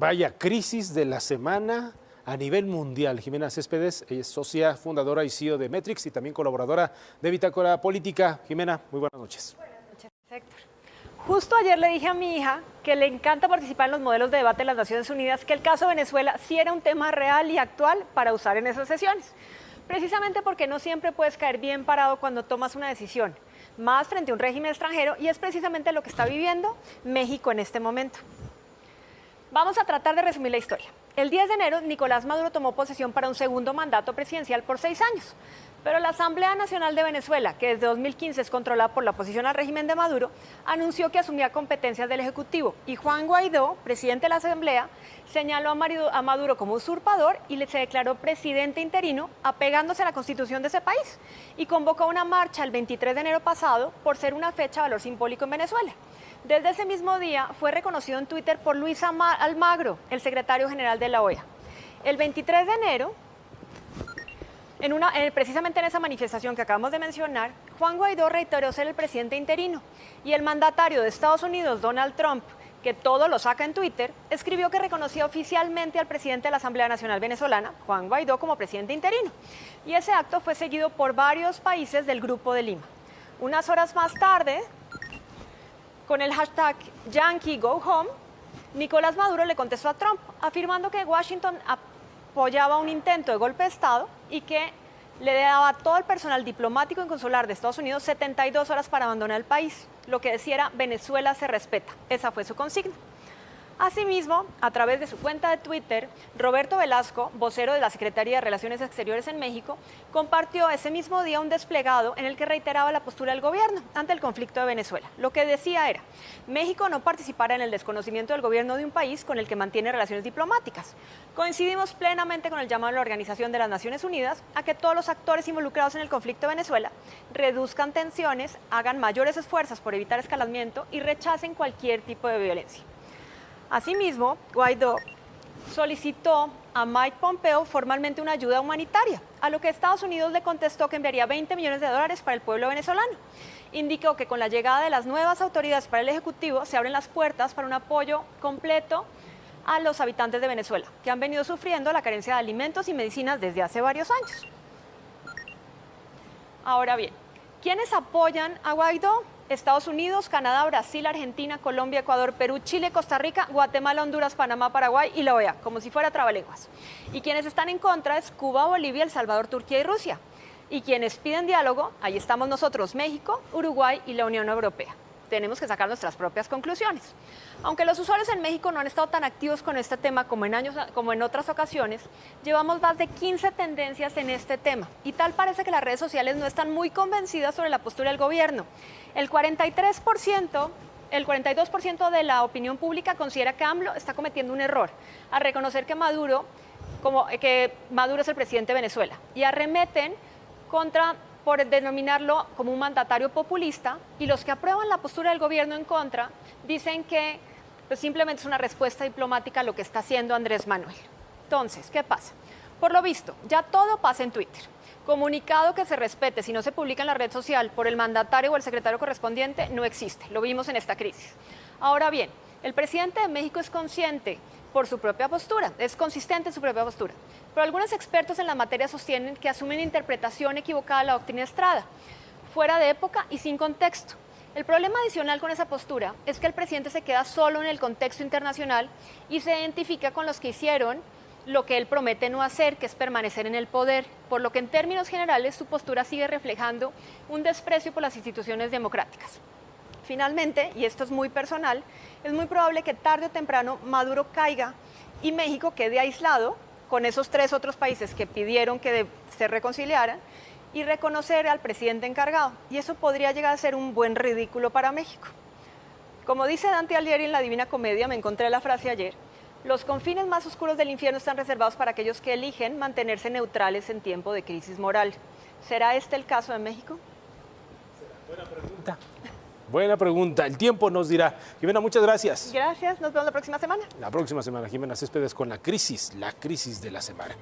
Vaya, crisis de la semana a nivel mundial. Jimena Céspedes es socia fundadora y CEO de Metrix y también colaboradora de Bitácora Política. Jimena, muy buenas noches. Buenas noches, Héctor. Justo ayer le dije a mi hija, que le encanta participar en los modelos de debate de las Naciones Unidas, que el caso de Venezuela sí era un tema real y actual para usar en esas sesiones. Precisamente porque no siempre puedes caer bien parado cuando tomas una decisión, más frente a un régimen extranjero, y es precisamente lo que está viviendo México en este momento. Vamos a tratar de resumir la historia. El 10 de enero, Nicolás Maduro tomó posesión para un segundo mandato presidencial por 6 años. Pero la Asamblea Nacional de Venezuela, que desde 2015 es controlada por la oposición al régimen de Maduro, anunció que asumía competencias del Ejecutivo. Y Juan Guaidó, presidente de la Asamblea, señaló a Maduro como usurpador y se declaró presidente interino, apegándose a la Constitución de ese país. Y convocó una marcha el 23 de enero pasado por ser una fecha de valor simbólico en Venezuela. Desde ese mismo día fue reconocido en Twitter por Luis Almagro, el secretario general de la OEA. El 23 de enero, precisamente en esa manifestación que acabamos de mencionar, Juan Guaidó reiteró ser el presidente interino y el mandatario de Estados Unidos, Donald Trump, que todo lo saca en Twitter, escribió que reconocía oficialmente al presidente de la Asamblea Nacional Venezolana, Juan Guaidó, como presidente interino. Y ese acto fue seguido por varios países del Grupo de Lima. Unas horas más tarde, con el hashtag #YankeeGoHome, Nicolás Maduro le contestó a Trump, afirmando que Washington apoyaba un intento de golpe de Estado y que le daba a todo el personal diplomático y consular de Estados Unidos 72 horas para abandonar el país. Lo que decía era: Venezuela se respeta. Esa fue su consigna. Asimismo, a través de su cuenta de Twitter, Roberto Velasco, vocero de la Secretaría de Relaciones Exteriores en México, compartió ese mismo día un desplegado en el que reiteraba la postura del gobierno ante el conflicto de Venezuela. Lo que decía era: México no participará en el desconocimiento del gobierno de un país con el que mantiene relaciones diplomáticas. Coincidimos plenamente con el llamado de la Organización de las Naciones Unidas a que todos los actores involucrados en el conflicto de Venezuela reduzcan tensiones, hagan mayores esfuerzos por evitar escalamiento y rechacen cualquier tipo de violencia. Asimismo, Guaidó solicitó a Mike Pompeo formalmente una ayuda humanitaria, a lo que Estados Unidos le contestó que enviaría $20 millones para el pueblo venezolano. Indicó que con la llegada de las nuevas autoridades para el Ejecutivo se abren las puertas para un apoyo completo a los habitantes de Venezuela, que han venido sufriendo la carencia de alimentos y medicinas desde hace varios años. Ahora bien, ¿quiénes apoyan a Guaidó? Estados Unidos, Canadá, Brasil, Argentina, Colombia, Ecuador, Perú, Chile, Costa Rica, Guatemala, Honduras, Panamá, Paraguay y la OEA, como si fuera trabalenguas. Y quienes están en contra es Cuba, Bolivia, El Salvador, Turquía y Rusia. Y quienes piden diálogo, ahí estamos nosotros, México, Uruguay y la Unión Europea. Tenemos que sacar nuestras propias conclusiones. Aunque los usuarios en México no han estado tan activos con este tema como en otras ocasiones, llevamos más de 15 tendencias en este tema y tal parece que las redes sociales no están muy convencidas sobre la postura del gobierno. El 42% de la opinión pública considera que AMLO está cometiendo un error al reconocer que Maduro es el presidente de Venezuela y arremeten por denominarlo como un mandatario populista, y los que aprueban la postura del gobierno en contra dicen que simplemente es una respuesta diplomática a lo que está haciendo Andrés Manuel. Entonces, ¿qué pasa? Por lo visto, ya todo pasa en Twitter. Comunicado que se respete si no se publica en la red social por el mandatario o el secretario correspondiente no existe. Lo vimos en esta crisis. Ahora bien, el presidente de México es consciente por su propia postura, es consistente en su propia postura. Pero algunos expertos en la materia sostienen que asumen interpretación equivocada de la doctrina Estrada, fuera de época y sin contexto. El problema adicional con esa postura es que el presidente se queda solo en el contexto internacional y se identifica con los que hicieron lo que él promete no hacer, que es permanecer en el poder, por lo que en términos generales su postura sigue reflejando un desprecio por las instituciones democráticas. Finalmente, y esto es muy personal, es muy probable que tarde o temprano Maduro caiga y México quede aislado con esos 3 otros países que pidieron que se reconciliaran y reconocer al presidente encargado. Y eso podría llegar a ser un buen ridículo para México. Como dice Dante Alighieri en la Divina Comedia, me encontré la frase ayer: los confines más oscuros del infierno están reservados para aquellos que eligen mantenerse neutrales en tiempo de crisis moral. ¿Será este el caso de México? Buena pregunta. Buena pregunta. El tiempo nos dirá. Jimena, muchas gracias. Gracias. Nos vemos la próxima semana. La próxima semana, Jimena Céspedes con la crisis de la semana.